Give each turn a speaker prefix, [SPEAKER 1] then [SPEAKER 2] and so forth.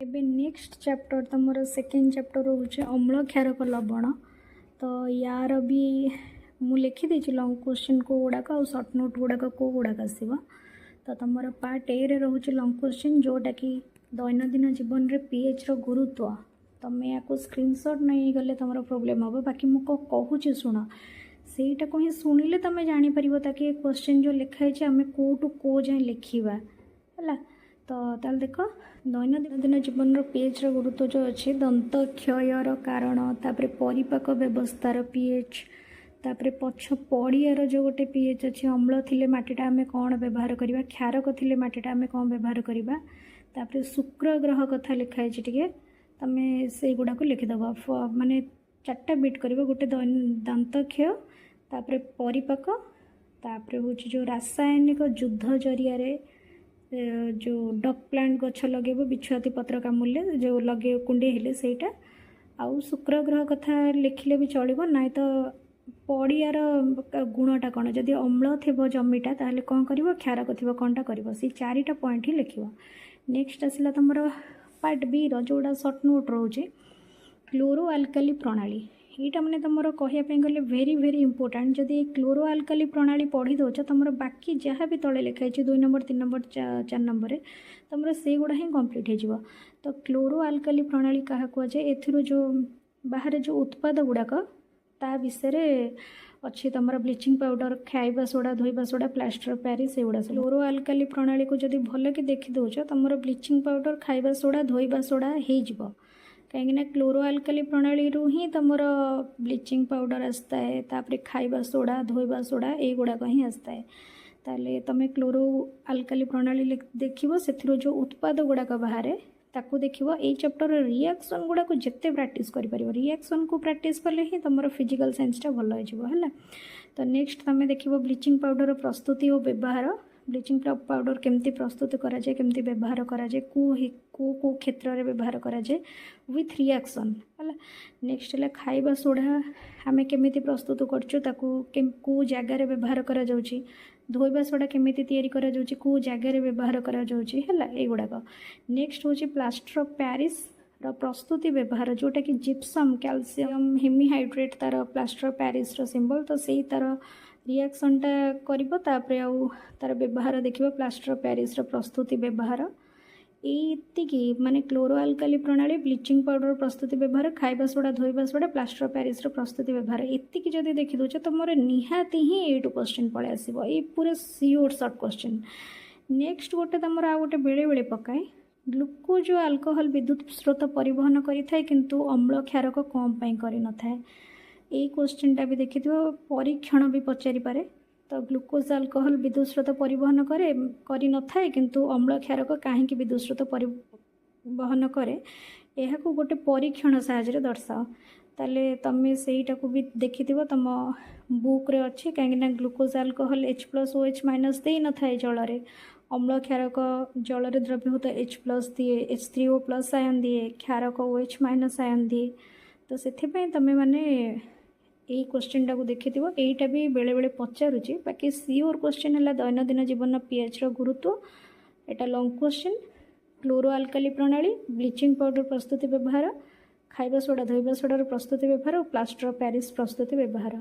[SPEAKER 1] एबे next chapter तुम second chapter रोचे अम्ल क्षारक लवण। तो यार भी मु लिखिदे लंग क्वेश्चन को गुड़ाक आ सर्ट नोट गुड़ाक को गुड़ाक आसो। तो तुम पार्ट ए रे रोचे लंग क्वेश्चन जोटा कि दैनंदिन जीवन रे पीएच रो गुरुत्व। तुम या स्क्रीनशॉट नहीं गले तुम प्रोब्लेम हम। बाकी मुझे कहूँ शुण सेटा को ही शुणिले तुम जापर ताकि क्वेश्चन जो लिखाई आम कौटू कौ जाए लिखा है। तो ताल देख दैनंदिन जीवन पीएच गुरुत्व जो अच्छे दंत क्षयर कारण तापर परिपाक व्यवस्थार पीएच तापर पछ पड़ियार जो गोटे पीएच अच्छे अम्ल थिले माटीटा आम कौन व्यवहार करवा क्षारक थिले माटीटा आम कौन व्यवहार करवा तापर शुक्र ग्रह कथा लिखाई टे तुम से गुड़ाक लिखिदेव माने 4टा बिट कर गोटे दंत क्षय तापर परिपाक तापर हूँ जो रासायनिक युद्ध जरिया जो डक प्लांट गछ लगे बिछुआती पत्र कामुले जो लगे कुंडे हेले सेटा आउ शुक्र ग्रह कथा लिखिले भी चलो ना। तो पड़ियार गुणटा कौन जदि अम्ल थे जमीटा ताहले कौन कर क्षारक थी कौनटा कर से 4टा पॉइंट ही लिख। नेक्स्ट आसला तुम पार्ट बी रोटा सर्ट नोट रोचे क्लोरो आल्काली प्रणाली। यहाँ मैंने तुम कहवाई गले वेरी वेरी इंपोर्टाट जदि क्लोरो आल्काली प्रणाली पढ़ी दौच तुम बाकी जहाँ भी तले लिखाई 2 नंबर 3 नंबर 4 नंबर तुम से गुड़ा ही कम्प्लीट हो। तो क्लोरो आल्काली प्रणाली क्या कहुए एथिरो जो बाहर जो उत्पाद गुड़ाक ता विषय अच्छी तुम ब्लीचिंग पाउडर खाइबा सोडा धोइबा सोडा प्लास्टर पेरिस एगुड़ा सब क्लोरो आल्काली प्रणाली को जब भल कि देखी दौच तुम ब्लीचिंग पाउडर खाइबा सोडा धोइबा सोडा हो कहीं क्लोरो आल्काली प्रणाली रू ही तुम ब्लीचिंग पाउडर आसता है तापर खाइबा सोडा धोइबा सोडा एगुड़ाक ही आसता है। ताले तुम क्लोरो आल्काली प्रणाली देखो से जो उत्पाद गुड़ाक बाहर ताकू देखो ये चैप्टर रिएक्शन गुड़ा को जिते प्रैक्टिस कर रिएक्शन को प्रैक्टिस कले ही तुम फिजिकल साइंसटा भल है। तो नेक्स्ट तुम देखो ब्लीचिंग पाउडर प्रस्तुति और व्यवहार ब्लीचिंग पाउडर केमती प्रस्तुत कराए केमती व्यवहार कराए को क्षेत्र में व्यवहार कराए विथ रिएक्शन है। नेक्स्ट है खाइबा सोडा आम केमी प्रस्तुत करो जगार व्यवहार करा धोइबा सोडा केमिति तैयारी करा जाउची को जगार व्यवहार करा जाउची है एगुड़ाक। नेक्स्ट हूँ प्लास्टर ऑफ पेरिस रो प्रस्तुति व्यवहार जोटा कि जिप्सम कैल्शियम हेमीहाइड्रेट तार प्लास्टर ऑफ पेरिस रो सिंबल तो से तार रिएक्शनटा करिबो तापर आउ तार व्यवहार देखिबो प्लास्टर ऑफ पेरिस रो प्रस्तुति व्यवहार एतिकी माने क्लोरो आल्काली प्रणाली ब्लीचिंग पाउडर प्रस्तुति व्यवहार खाइबा सोडा धोइबा सोडा प्लास्टर ऑफ पेरिस रो प्रस्तुति व्यवहार एतिकी जदि देखि दोछ तो मोर निहाती ही 8 क्वेश्चन पळे आसीबो ए पूरा सियोर शॉर्ट क्वेश्चन। नेक्स्ट गोटे तुम आ गोटे बेले बेले पकाए ग्लुकोज और अल्कोहल विद्युत स्रोत परिवहन करिथाय किंतु अम्ल क्षारक कम पई करि नथाय। ए क्वेश्चनटा भी देखि परीक्षण भी पचारि पारे। तो ग्लुकोज अल्कोहल विद्युत स्रोत परिवहन करे न थाए किंतु अम्ल क्षारक कहीं विद्युत स्रोत परिवहन करे यह गोटे परीक्षण साहाय्य दर्शाओ। ताले तुम सेटा को भी देखि तुम बुक रे अच्छे कहीं ग्लुकोज अल्कोहल H+OH- दे न थाए जल रे अम्ल क्षारक जल द्रव्यभूत H+ दिए H3O+ आयन दिए क्षारक OH- आयन दिए। तो से तुम मैंने यही क्वेश्चन टाक देखी यहीटा भी बेले बेले पचारुची बाकी सियोर क्वेश्चन है दैनंदिन जीवन पीएच रो गुरुत्व एटा लॉन्ग क्वेश्चन क्लोरो आल्काली प्रणाली ब्लीचिंग पाउडर प्रस्तुति व्यवहार खाइबा सोडा धोइबा सोडार प्रस्तुति व्यवहार और प्लास्टर ऑफ पेरिस प्रस्तुति व्यवहार।